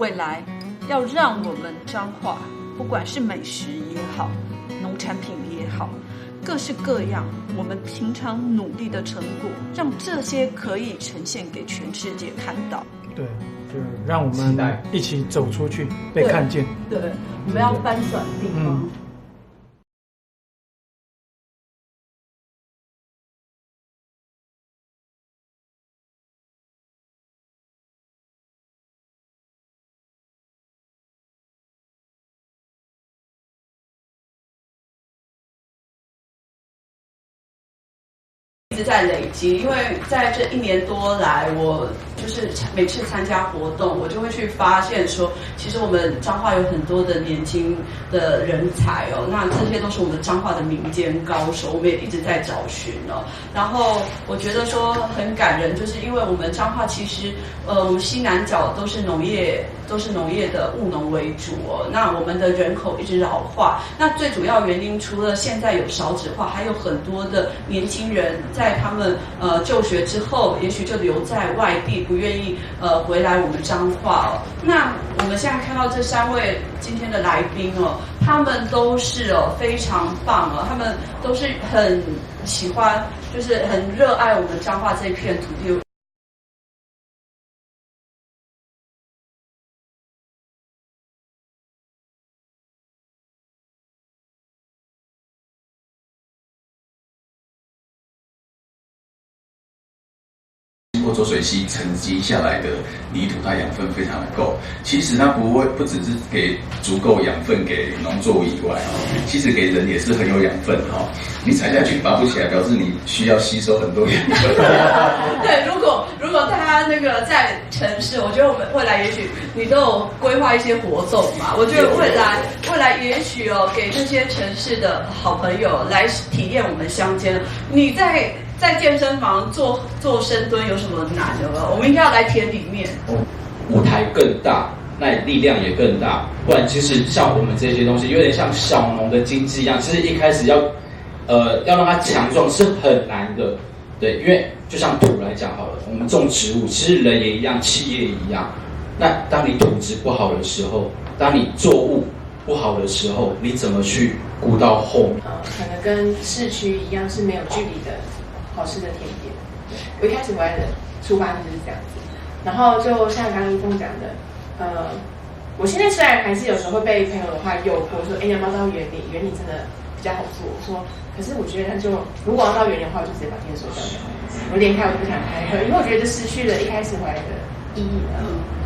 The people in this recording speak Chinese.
未来要让我们彰化，不管是美食也好，农产品也好，各式各样我们平常努力的成果，让这些可以呈现给全世界看到。对，就让我们一起走出去，被看见。对，我们要翻转地方。一直在累积，因为在这1年多来，我就是每次参加活动，我就会去发现说，其实我们彰化有很多的年轻的人才哦，那这些都是我们彰化的民间高手，我们也一直在找寻哦。然后我觉得说很感人，就是因为我们彰化其实我们西南角都是农业的务农为主哦，那我们的人口一直老化，那最主要原因除了现在有少子化，还有很多的年轻人在他们就学之后，也许就留在外地，不愿意回来我们彰化哦。那我们现在看到这3位今天的来宾哦，他们都是非常棒哦，他们都是很喜欢，就是很热爱我们彰化这一片土地。经过浊水溪沉积下来的泥土，它养分非常的够。其实它不只是给足够养分给农作物以外，其实给人也是很有养分哈。你踩下去拔不起来，表示你需要吸收很多养分。对，如果大家那个在城市，我觉得我们未来也许你都有规划一些活动嘛。我觉得未来也许给这些城市的好朋友来体验我们乡间。你在健身房做深蹲有什么难的吗？我们应该要来田里面。舞台更大，那力量也更大。不然，其实像我们这些东西，有点像小农的经济一样，其实一开始要让它强壮是很难的。对，因为就像土来讲好了，我们种植物，其实人也一样，企业也一样。那当你土质不好的时候，当你作物不好的时候，你怎么去顾到后面？可能跟市区一样是没有距离的好吃的甜点。我一开始回来的出发就是这样子，然后就像刚刚一峰讲的，我现在虽然还是有时候会被朋友的话诱惑说，要不要到园里？园里真的比较好做。我说，可是我觉得如果要到园里的话，我就直接把店收掉就好。我连开我都不想开，因为我觉得就失去了一开始回来的意义了。